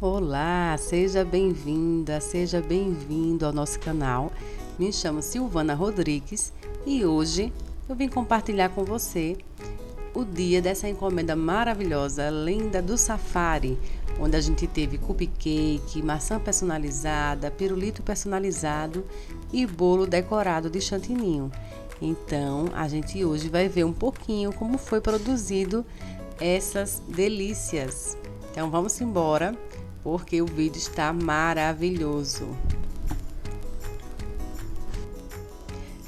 Olá, seja bem-vinda, seja bem-vindo ao nosso canal. Me chamo Silvana Rodrigues e hoje eu vim compartilhar com você o dia dessa encomenda maravilhosa, linda do Safari, onde a gente teve cupcake, maçã personalizada, pirulito personalizado e bolo decorado de chantininho. Então, a gente hoje vai ver um pouquinho como foi produzido essas delícias. Então, vamos embora, porque o vídeo está maravilhoso.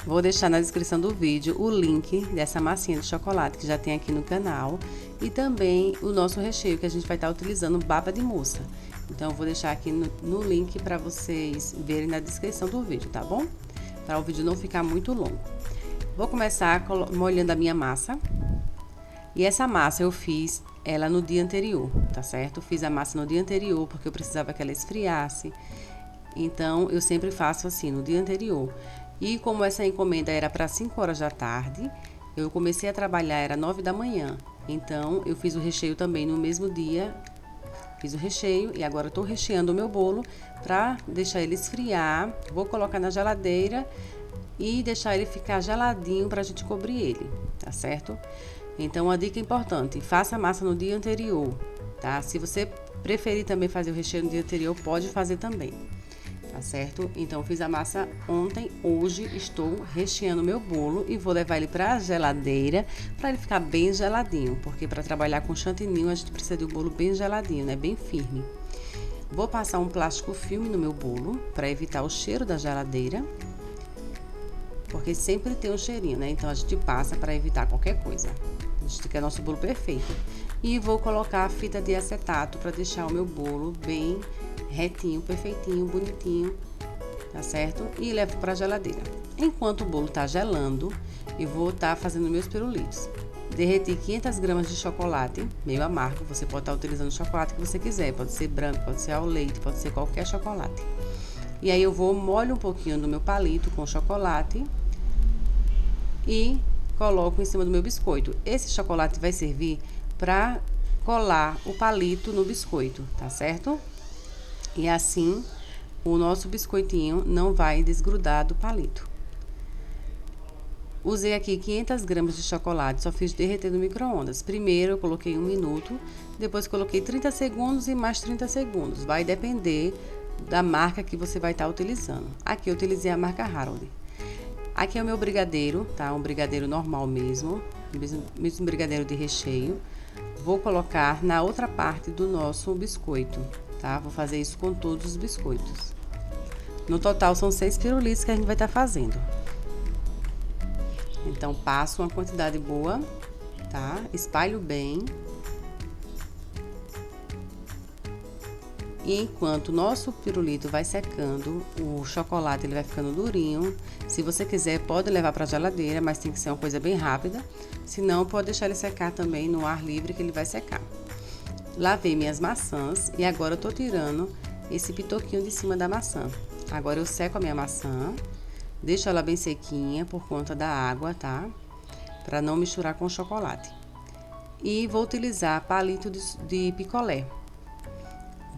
Vou deixar na descrição do vídeo o link dessa massinha de chocolate que já tem aqui no canal e também o nosso recheio que a gente vai estar utilizando, baba de moça. Então, eu vou deixar aqui no link para vocês verem na descrição do vídeo, tá bom? Para o vídeo não ficar muito longo. Vou começar molhando a minha massa. E essa massa eu fiz ela no dia anterior, tá certo? Eu fiz a massa no dia anterior porque eu precisava que ela esfriasse. Então, eu sempre faço assim, no dia anterior. E como essa encomenda era para 5 horas da tarde, eu comecei a trabalhar, era 9 da manhã. Então, eu fiz o recheio também no mesmo dia. Fiz o recheio e agora eu tô recheando o meu bolo para deixar ele esfriar. Vou colocar na geladeira e deixar ele ficar geladinho pra gente cobrir ele, tá certo? Então, uma dica importante, faça a massa no dia anterior, tá? Se você preferir também fazer o recheio no dia anterior, pode fazer também, tá certo? Então, fiz a massa ontem, hoje estou recheando meu bolo e vou levar ele pra geladeira para ele ficar bem geladinho, porque para trabalhar com chantininho a gente precisa de um bolo bem geladinho, né? Bem firme. Vou passar um plástico filme no meu bolo para evitar o cheiro da geladeira, porque sempre tem um cheirinho, né? Então, a gente passa para evitar qualquer coisa. A gente quer nosso bolo perfeito. E vou colocar a fita de acetato para deixar o meu bolo bem retinho, perfeitinho, bonitinho, tá certo? E levo para a geladeira. Enquanto o bolo tá gelando, eu vou estar fazendo meus pirulitos. Derreti 500 gramas de chocolate, meio amargo. Você pode estar utilizando o chocolate que você quiser. Pode ser branco, pode ser ao leite, pode ser qualquer chocolate. E aí eu molho um pouquinho do meu palito com chocolate e coloco em cima do meu biscoito. Esse chocolate vai servir para colar o palito no biscoito, tá certo? E assim o nosso biscoitinho não vai desgrudar do palito. Usei aqui 500 gramas de chocolate, só fiz derreter no micro-ondas. Primeiro eu coloquei 1 minuto, depois coloquei 30 segundos e mais 30 segundos. Vai depender da marca que você vai estar utilizando. Aqui eu utilizei a marca Harold. Aqui é o meu brigadeiro, tá? Um brigadeiro normal mesmo brigadeiro de recheio. Vou colocar na outra parte do nosso biscoito, tá? Vou fazer isso com todos os biscoitos. No total são 6 pirulitos que a gente vai estar fazendo. Então, passo uma quantidade boa, tá? Espalho bem. E enquanto o nosso pirulito vai secando, o chocolate ele vai ficando durinho. Se você quiser, pode levar para a geladeira, mas tem que ser uma coisa bem rápida. Se não, pode deixar ele secar também no ar livre que ele vai secar. Lavei minhas maçãs e agora eu tô tirando esse pitoquinho de cima da maçã. Agora eu seco a minha maçã, deixo ela bem sequinha por conta da água, tá? Para não misturar com o chocolate. E vou utilizar palito de picolé.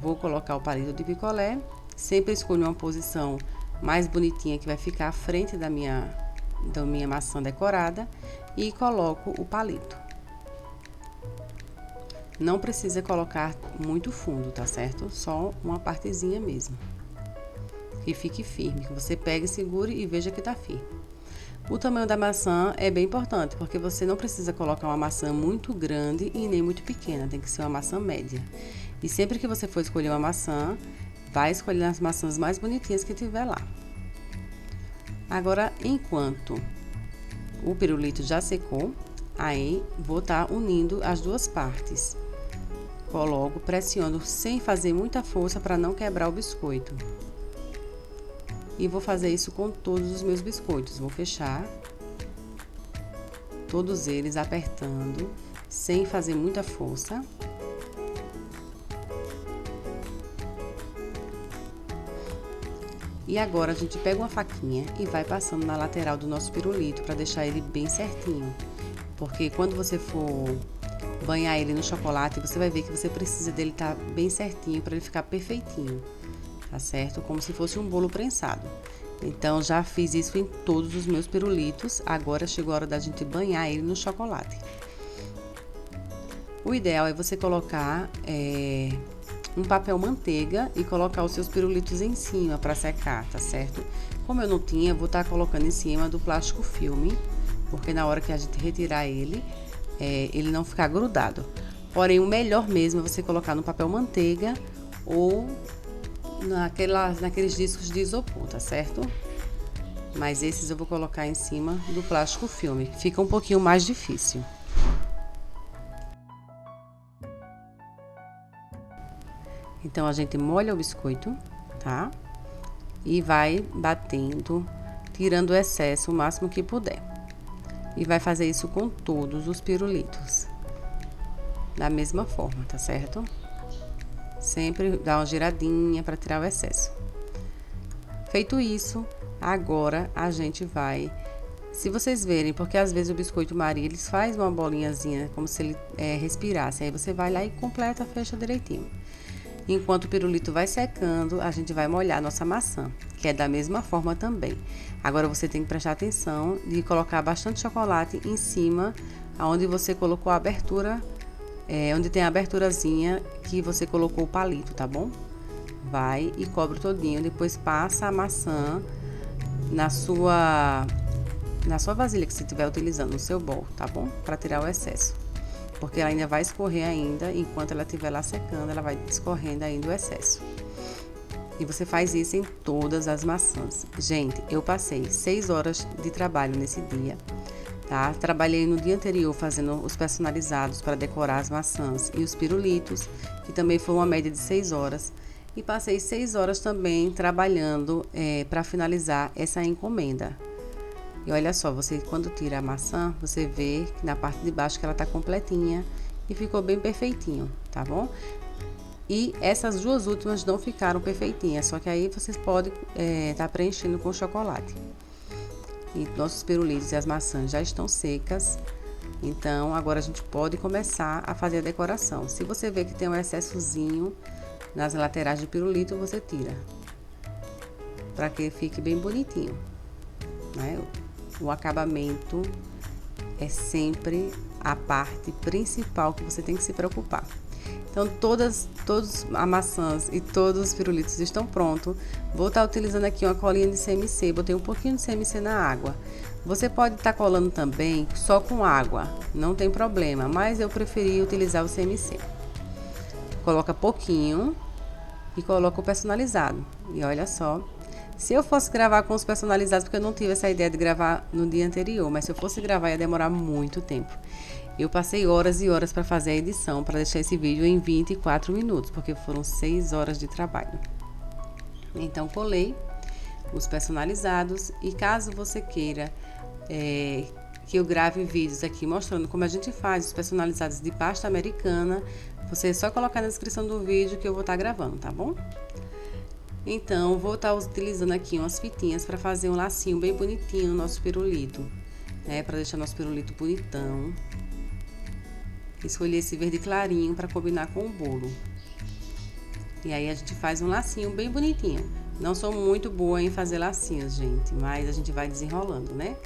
Vou colocar o palito de picolé, sempre escolho uma posição mais bonitinha que vai ficar à frente da minha maçã decorada e coloco o palito. Não precisa colocar muito fundo, tá certo? Só uma partezinha mesmo. Que fique firme, que você pegue, segure e veja que tá firme. O tamanho da maçã é bem importante, porque você não precisa colocar uma maçã muito grande e nem muito pequena, tem que ser uma maçã média. E sempre que você for escolher uma maçã, vai escolher as maçãs mais bonitinhas que tiver lá. Agora, enquanto o pirulito já secou, aí vou estar unindo as duas partes. Coloco, pressiono sem fazer muita força para não quebrar o biscoito. E vou fazer isso com todos os meus biscoitos. Vou fechar todos eles apertando, sem fazer muita força. E agora a gente pega uma faquinha e vai passando na lateral do nosso pirulito para deixar ele bem certinho. Porque quando você for banhar ele no chocolate, você vai ver que você precisa dele estar bem certinho para ele ficar perfeitinho, tá certo? Como se fosse um bolo prensado. Então, já fiz isso em todos os meus pirulitos, agora chegou a hora da gente banhar ele no chocolate. O ideal é você colocar um papel manteiga e colocar os seus pirulitos em cima para secar, tá certo? Como eu não tinha, vou estar colocando em cima do plástico filme, porque na hora que a gente retirar ele, ele não ficar grudado. Porém, o melhor mesmo é você colocar no papel manteiga ou naqueles discos de isopor, tá certo? Mas esses eu vou colocar em cima do plástico filme, que fica um pouquinho mais difícil. Então, a gente molha o biscoito, tá? E vai batendo, tirando o excesso o máximo que puder. E vai fazer isso com todos os pirulitos. Da mesma forma, tá certo? Sempre dá uma giradinha para tirar o excesso. Feito isso, agora a gente vai... Se vocês verem, porque às vezes o biscoito Maria, eles faz uma bolinhazinha, como se ele respirasse. Aí você vai lá e completa, fecha direitinho. Enquanto o pirulito vai secando, a gente vai molhar a nossa maçã, que é da mesma forma também. Agora você tem que prestar atenção de colocar bastante chocolate em cima, onde você colocou a abertura, onde tem a aberturazinha que você colocou o palito, tá bom? Vai e cobre todinho, depois passa a maçã na sua vasilha que você estiver utilizando, no seu bol, tá bom? Para tirar o excesso. Porque ela ainda vai escorrer ainda, enquanto ela estiver lá secando, ela vai escorrendo ainda o excesso. E você faz isso em todas as maçãs. Gente, eu passei 6 horas de trabalho nesse dia, tá? Trabalhei no dia anterior fazendo os personalizados para decorar as maçãs e os pirulitos, que também foi uma média de 6 horas. E passei 6 horas também trabalhando para finalizar essa encomenda. E olha só, você quando tira a maçã, você vê que na parte de baixo que ela tá completinha e ficou bem perfeitinho, tá bom? E essas duas últimas não ficaram perfeitinhas, só que aí vocês podem tá preenchendo com chocolate. E nossos pirulitos e as maçãs já estão secas, então agora a gente pode começar a fazer a decoração. Se você vê que tem um excessozinho nas laterais do pirulito, você tira, para que fique bem bonitinho, né? O acabamento é sempre a parte principal que você tem que se preocupar. Então, todos as maçãs e todos os pirulitos estão prontos. Vou estar utilizando aqui uma colinha de CMC, botei um pouquinho de CMC na água. Você pode estar colando também só com água, não tem problema, mas eu preferi utilizar o CMC. Coloca pouquinho e coloca o personalizado. E olha só. Se eu fosse gravar com os personalizados, porque eu não tive essa ideia de gravar no dia anterior, mas se eu fosse gravar ia demorar muito tempo. Eu passei horas e horas para fazer a edição, para deixar esse vídeo em 24 minutos, porque foram 6 horas de trabalho. Então, colei os personalizados e caso você queira que eu grave vídeos aqui mostrando como a gente faz os personalizados de pasta americana, você é só colocar na descrição do vídeo que eu vou estar gravando, tá bom? Então, vou estar utilizando aqui umas fitinhas para fazer um lacinho bem bonitinho no nosso pirulito, né? Para deixar nosso pirulito bonitão. Escolhi esse verde clarinho para combinar com o bolo. E aí a gente faz um lacinho bem bonitinho. Não sou muito boa em fazer lacinhos, gente, mas a gente vai desenrolando, né?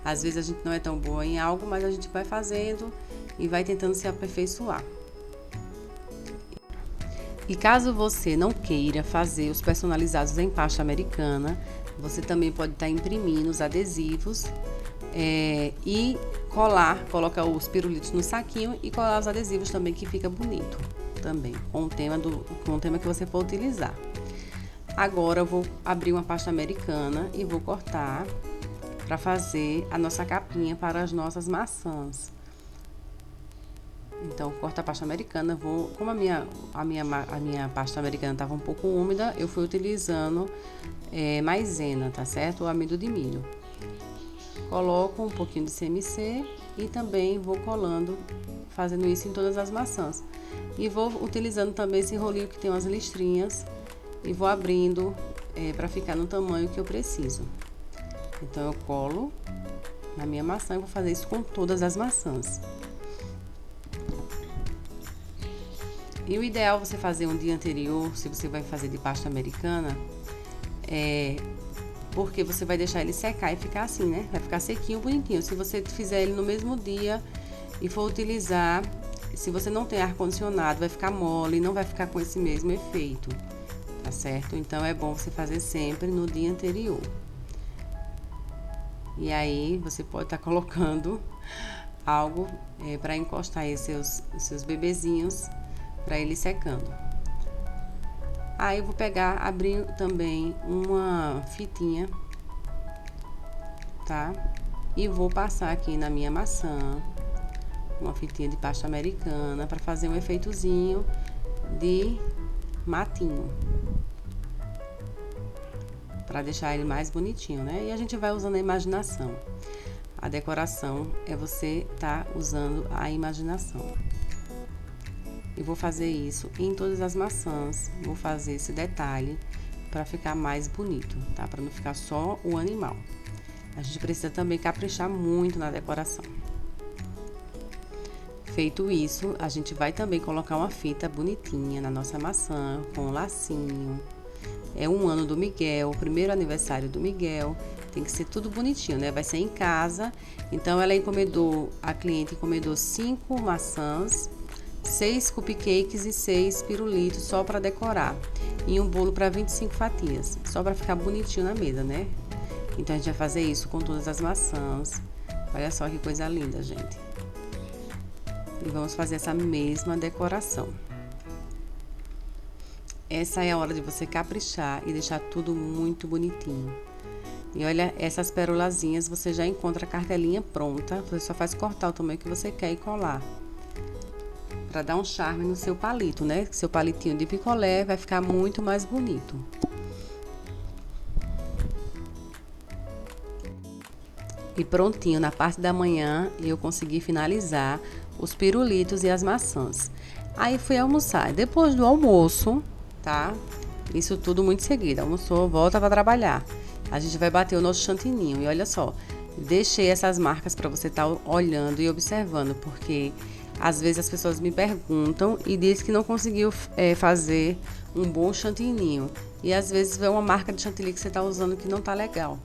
Às vezes a gente não é tão boa em algo, mas a gente vai fazendo e vai tentando se aperfeiçoar. E caso você não queira fazer os personalizados em pasta americana, você também pode estar imprimindo os adesivos e colocar os pirulitos no saquinho e colar os adesivos também, que fica bonito também, com o tema que você for utilizar. Agora eu vou abrir uma pasta americana e vou cortar para fazer a nossa capinha para as nossas maçãs. Então, corta a pasta americana, como a minha pasta americana estava um pouco úmida, eu fui utilizando maisena, tá certo? O amido de milho. Coloco um pouquinho de CMC e também vou colando, fazendo isso em todas as maçãs. E vou utilizando também esse rolinho que tem umas listrinhas e vou abrindo para ficar no tamanho que eu preciso. Então, eu colo na minha maçã e vou fazer isso com todas as maçãs. E o ideal é você fazer um dia anterior, se você vai fazer de pasta americana, porque você vai deixar ele secar e ficar assim, né? Vai ficar sequinho, bonitinho. Se você fizer ele no mesmo dia e for utilizar, se você não tem ar-condicionado, vai ficar mole, não vai ficar com esse mesmo efeito, tá certo? Então é bom você fazer sempre no dia anterior. E aí você pode estar colocando algo para encostar aí os seus bebezinhos, para ele secando. Aí eu vou abrir também uma fitinha, tá? E vou passar aqui na minha maçã uma fitinha de pasta americana para fazer um efeitozinho de matinho, para deixar ele mais bonitinho, né? E a gente vai usando a imaginação. A decoração é você tá usando a imaginação. E vou fazer isso em todas as maçãs, vou fazer esse detalhe para ficar mais bonito, tá? Para não ficar só o animal. A gente precisa também caprichar muito na decoração. Feito isso, a gente vai também colocar uma fita bonitinha na nossa maçã, com um lacinho. É um ano do Miguel, o primeiro aniversário do Miguel, tem que ser tudo bonitinho, né? Vai ser em casa, então a cliente encomendou 5 maçãs, 6 cupcakes e 6 pirulitos só para decorar. E um bolo para 25 fatias, só para ficar bonitinho na mesa, né? Então a gente vai fazer isso com todas as maçãs. Olha só que coisa linda, gente. E vamos fazer essa mesma decoração. Essa é a hora de você caprichar e deixar tudo muito bonitinho. E olha, essas perolazinhas você já encontra a cartelinha pronta. Você só faz cortar o tamanho que você quer e colar. Para dar um charme no seu palito, né? Seu palitinho de picolé vai ficar muito mais bonito. E prontinho, na parte da manhã eu consegui finalizar os pirulitos e as maçãs. Aí fui almoçar. Depois do almoço, tá? Isso tudo muito seguido. Almoçou, volta para trabalhar. A gente vai bater o nosso chantininho. E olha só, deixei essas marcas para você estar olhando e observando, porque às vezes as pessoas me perguntam e dizem que não conseguiu fazer um bom chantininho. E às vezes vê uma marca de chantilly que você está usando que não tá legal.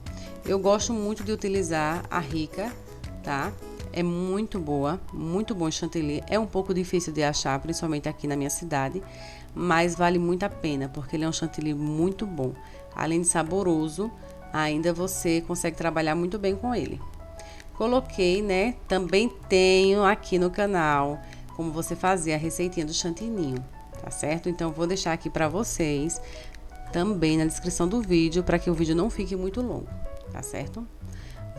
Eu gosto muito de utilizar a Rica, tá? É muito boa, muito bom chantilly. É um pouco difícil de achar, principalmente aqui na minha cidade, mas vale muito a pena, porque ele é um chantilly muito bom. Além de saboroso, ainda você consegue trabalhar muito bem com ele. Coloquei, né? Também tenho aqui no canal como você fazer a receitinha do chantininho, tá certo? Então vou deixar aqui para vocês também na descrição do vídeo, para que o vídeo não fique muito longo, tá certo?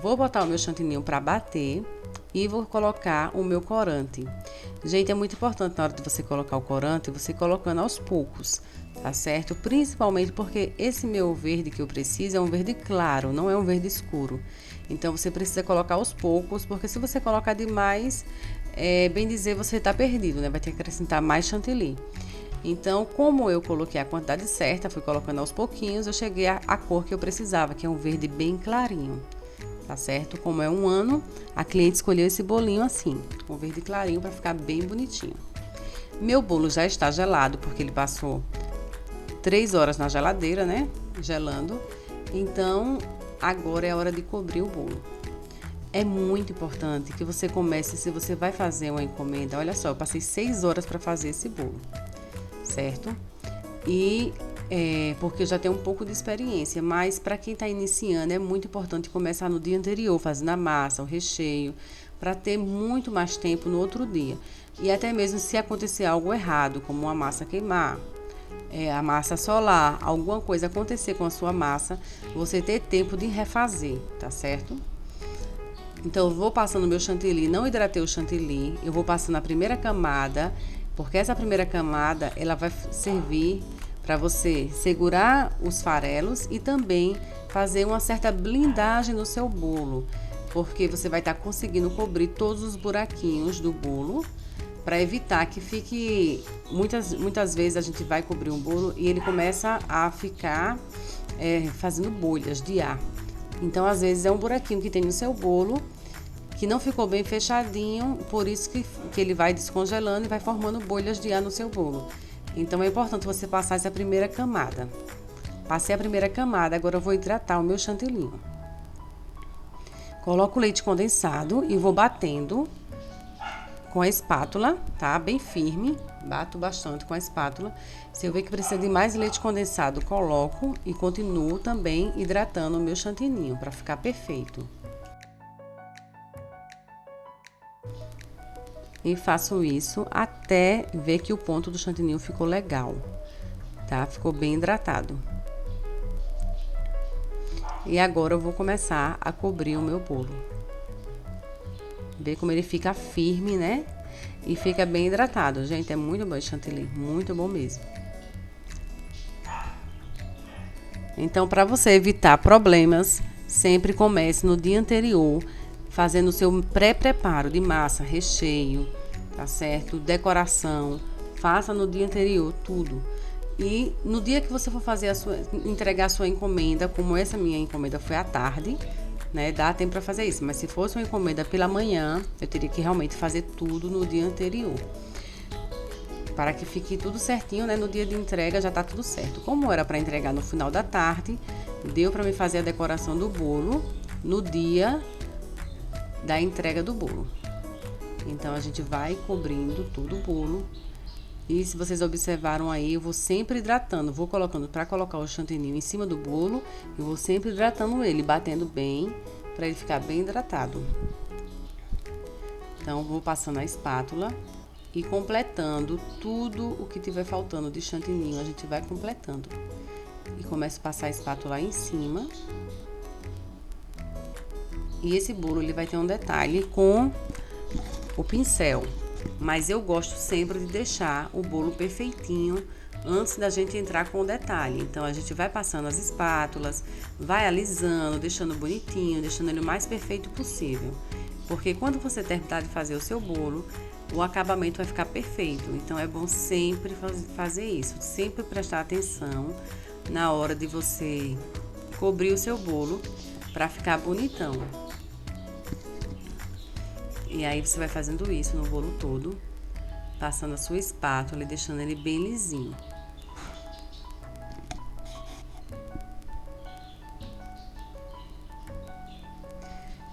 Vou botar o meu chantininho para bater e vou colocar o meu corante. Gente, é muito importante na hora de você colocar o corante, você colocando aos poucos, tá certo? Principalmente porque esse meu verde que eu preciso é um verde claro, não é um verde escuro. Então você precisa colocar aos poucos, porque se você colocar demais, bem dizer, você tá perdido, né? Vai ter que acrescentar mais chantilly. Então, como eu coloquei a quantidade certa, fui colocando aos pouquinhos, eu cheguei à cor que eu precisava, que é um verde bem clarinho. Tá certo? Como é um ano, a cliente escolheu esse bolinho assim, com verde clarinho, para ficar bem bonitinho. Meu bolo já está gelado, porque ele passou 3 horas na geladeira, né? Gelando. Então, agora é a hora de cobrir o bolo. É muito importante que você comece, se você vai fazer uma encomenda, olha só, eu passei 6 horas para fazer esse bolo, certo? E porque eu já tenho um pouco de experiência, mas para quem está iniciando é muito importante começar no dia anterior, fazendo a massa, o recheio, para ter muito mais tempo no outro dia. E até mesmo se acontecer algo errado, como uma massa queimar, a massa solar, alguma coisa acontecer com a sua massa, você ter tempo de refazer, tá certo? Então eu vou passando meu chantilly, não hidratei o chantilly, eu vou passando a primeira camada, porque essa primeira camada ela vai servir para você segurar os farelos e também fazer uma certa blindagem no seu bolo, porque você vai estar conseguindo cobrir todos os buraquinhos do bolo, para evitar que fique... Muitas vezes a gente vai cobrir um bolo e ele começa a ficar fazendo bolhas de ar. Então, às vezes, é um buraquinho que tem no seu bolo que não ficou bem fechadinho, por isso que ele vai descongelando e vai formando bolhas de ar no seu bolo. Então é importante você passar essa primeira camada. Passei a primeira camada, agora eu vou hidratar o meu chantilinho. Coloco o leite condensado e vou batendo com a espátula, tá? Bem firme, bato bastante com a espátula. Se eu ver que precisa de mais leite condensado, coloco e continuo também hidratando o meu chantininho para ficar perfeito. E faço isso até ver que o ponto do chantininho ficou legal, tá? Ficou bem hidratado. E agora eu vou começar a cobrir o meu bolo. Vê como ele fica firme, né? E fica bem hidratado. Gente, é muito bom esse chantilly, muito bom mesmo. Então, para você evitar problemas, sempre comece no dia anterior, fazendo o seu pré-preparo de massa, recheio, tá certo? Decoração, faça no dia anterior tudo. E no dia que você for fazer entregar a sua encomenda, como essa minha encomenda foi à tarde, né? Dá tempo para fazer isso. Mas se fosse uma encomenda pela manhã, eu teria que realmente fazer tudo no dia anterior. Para que fique tudo certinho, né? No dia de entrega já tá tudo certo. Como era para entregar no final da tarde, deu para me fazer a decoração do bolo no dia da entrega do bolo. Então a gente vai cobrindo todo o bolo. E se vocês observaram aí, eu vou sempre hidratando, vou colocando para colocar o chantininho em cima do bolo, eu vou sempre hidratando ele, batendo bem, para ele ficar bem hidratado. Então, vou passando a espátula e completando tudo o que tiver faltando de chantininho, a gente vai completando. E começo a passar a espátula em cima. E esse bolo, ele vai ter um detalhe com o pincel. Mas eu gosto sempre de deixar o bolo perfeitinho antes da gente entrar com o detalhe. Então, a gente vai passando as espátulas, vai alisando, deixando bonitinho, deixando ele o mais perfeito possível. Porque quando você terminar de fazer o seu bolo, o acabamento vai ficar perfeito. Então, é bom sempre fazer isso, sempre prestar atenção na hora de você cobrir o seu bolo para ficar bonitão. E aí você vai fazendo isso no bolo todo, passando a sua espátula e deixando ele bem lisinho.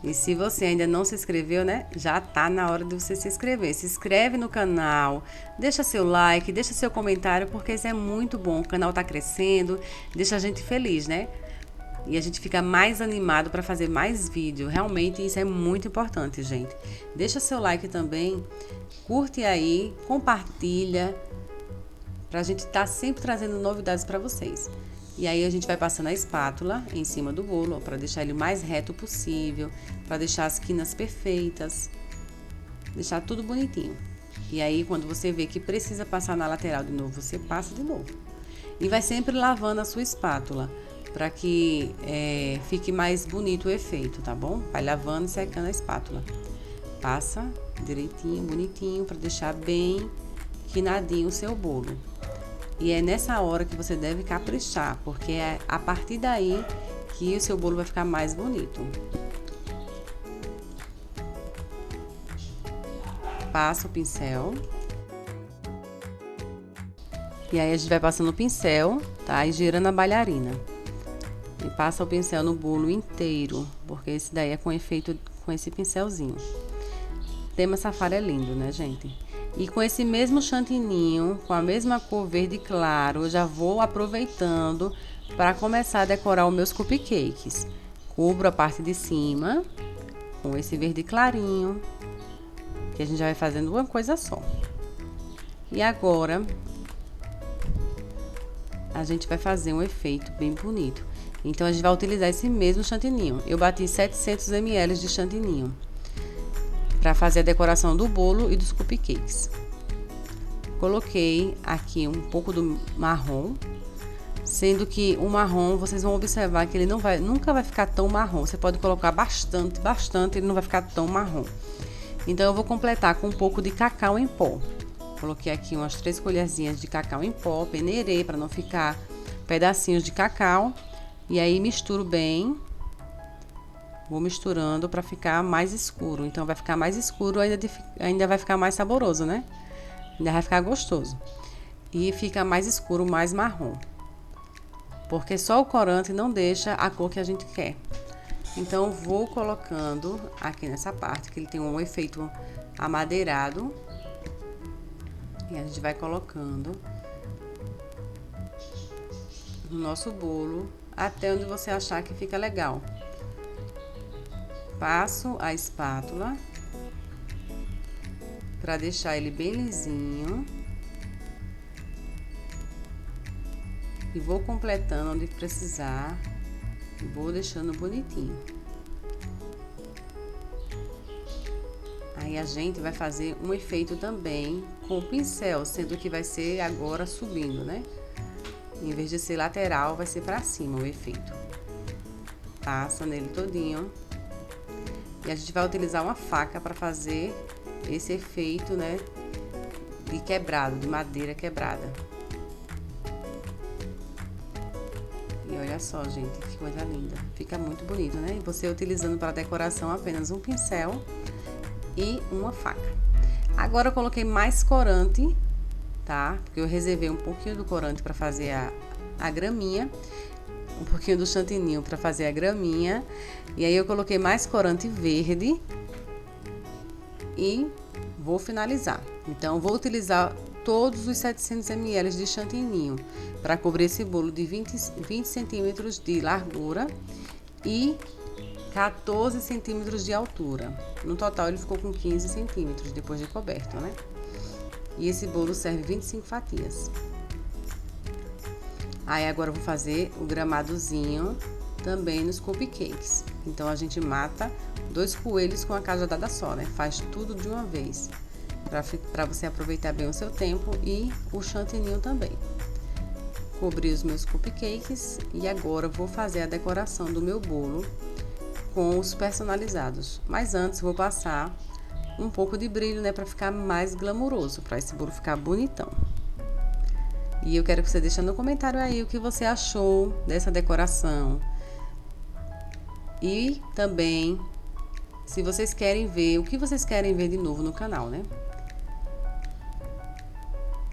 E se você ainda não se inscreveu, né? Já tá na hora de você se inscrever. Se inscreve no canal, deixa seu like, deixa seu comentário, porque isso é muito bom. O canal tá crescendo, deixa a gente feliz, né? E a gente fica mais animado para fazer mais vídeo. Realmente isso é muito importante, gente. Deixa seu like também, curte aí, compartilha, pra gente estar sempre trazendo novidades para vocês. E aí a gente vai passando a espátula em cima do bolo, para deixar ele o mais reto possível, para deixar as quinas perfeitas, deixar tudo bonitinho. E aí quando você vê que precisa passar na lateral de novo, você passa de novo. E vai sempre lavando a sua espátula, para que fique mais bonito o efeito, tá bom? Vai lavando e secando a espátula. Passa direitinho, bonitinho, para deixar bem quinadinho o seu bolo. E é nessa hora que você deve caprichar, porque é a partir daí que o seu bolo vai ficar mais bonito. Passa o pincel. E aí a gente vai passando o pincel, tá? E girando a bailarina. E passa o pincel no bolo inteiro, porque esse daí é com efeito com esse pincelzinho. Tema safari é lindo, né, gente? E com esse mesmo chantininho, com a mesma cor verde claro, eu já vou aproveitando para começar a decorar os meus cupcakes. Cubro a parte de cima com esse verde clarinho, que a gente já vai fazendo uma coisa só. E agora, a gente vai fazer um efeito bem bonito. Então, a gente vai utilizar esse mesmo chantininho. Eu bati 700 ml de chantininho para fazer a decoração do bolo e dos cupcakes. Coloquei aqui um pouco do marrom, sendo que o marrom, vocês vão observar que ele nunca vai ficar tão marrom. Você pode colocar bastante, ele não vai ficar tão marrom. Então, eu vou completar com um pouco de cacau em pó. Coloquei aqui umas 3 colherzinhas de cacau em pó, peneirei para não ficar pedacinhos de cacau. E aí misturo bem Vou misturando para ficar mais escuro. Então, vai ficar mais escuro, ainda vai ficar mais saboroso, né? Ainda vai ficar gostoso. E fica mais escuro, mais marrom. Porque só o corante não deixa a cor que a gente quer. Então, vou colocando aqui nessa parte, que ele tem um efeito amadeirado. E a gente vai colocando no nosso bolo até onde você achar que fica legal. Passo a espátula para deixar ele bem lisinho. E vou completando onde precisar. E vou deixando bonitinho. Aí a gente vai fazer um efeito também com o pincel, sendo que vai ser agora subindo, né? Em vez de ser lateral, vai ser pra cima o efeito. Passa nele todinho. E a gente vai utilizar uma faca para fazer esse efeito, né? De quebrado, de madeira quebrada. E olha só, gente, que coisa linda. Fica muito bonito, né? E você utilizando para decoração apenas um pincel e uma faca. Agora eu coloquei mais corante, tá? Porque eu reservei um pouquinho do corante para fazer a graminha. Um pouquinho do chantininho para fazer a graminha. E aí eu coloquei mais corante verde. E vou finalizar. Então, vou utilizar todos os 700 ml de chantininho para cobrir esse bolo de 20 centímetros de largura e 14 centímetros de altura. No total, ele ficou com 15 centímetros depois de coberto, né? E esse bolo serve 25 fatias. Aí, agora eu vou fazer o gramadozinho também nos cupcakes. Então, a gente mata 2 coelhos com a cajadada só, né? Faz tudo de uma vez, para você aproveitar bem o seu tempo e o chantininho também. Cobri os meus cupcakes e agora vou fazer a decoração do meu bolo com os personalizados. Mas antes vou passar um pouco de brilho, né, para ficar mais glamuroso, para esse bolo ficar bonitão. E eu quero que você deixe no comentário aí o que você achou dessa decoração. E também se vocês querem ver, o que vocês querem ver de novo no canal, né?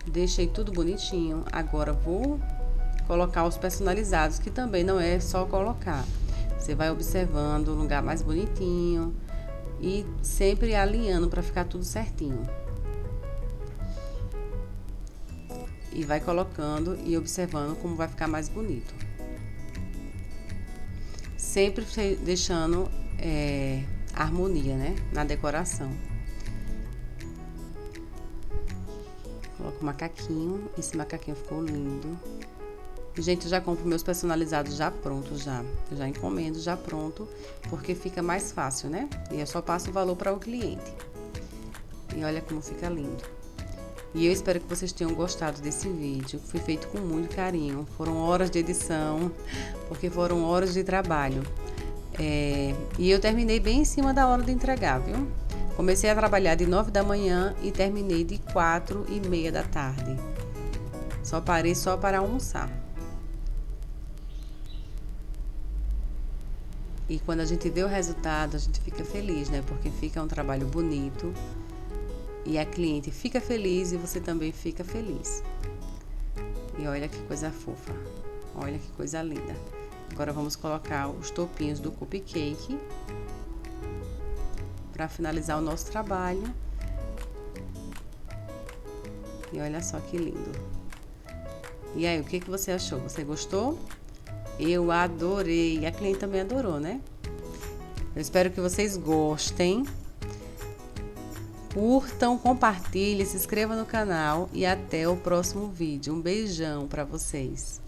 Deixei tudo bonitinho. Agora vou colocar os personalizados, que também não é só colocar. Você vai observando o lugar mais bonitinho e sempre alinhando para ficar tudo certinho. E vai colocando e observando como vai ficar mais bonito. Sempre deixando harmonia, né, na decoração. Coloco o macaquinho. Esse macaquinho ficou lindo. Gente, eu já compro meus personalizados já prontos já. Eu já encomendo já pronto, porque fica mais fácil, né? E eu só passo o valor para o cliente. E olha como fica lindo. E eu espero que vocês tenham gostado desse vídeo. Foi feito com muito carinho. Foram horas de edição, porque foram horas de trabalho. E eu terminei bem em cima da hora de entregar, viu? Comecei a trabalhar de 9 da manhã e terminei de 4h30 da tarde. Só parei para almoçar. E quando a gente vê o resultado, a gente fica feliz, né? Porque fica um trabalho bonito. E a cliente fica feliz e você também fica feliz. E olha que coisa fofa. Olha que coisa linda. Agora vamos colocar os topinhos do cupcake para finalizar o nosso trabalho. E olha só que lindo. E aí, o que você achou? Você gostou? Eu adorei. A cliente também adorou, né? Eu espero que vocês gostem. Curtam, compartilhem, se inscrevam no canal e até o próximo vídeo. Um beijão para vocês.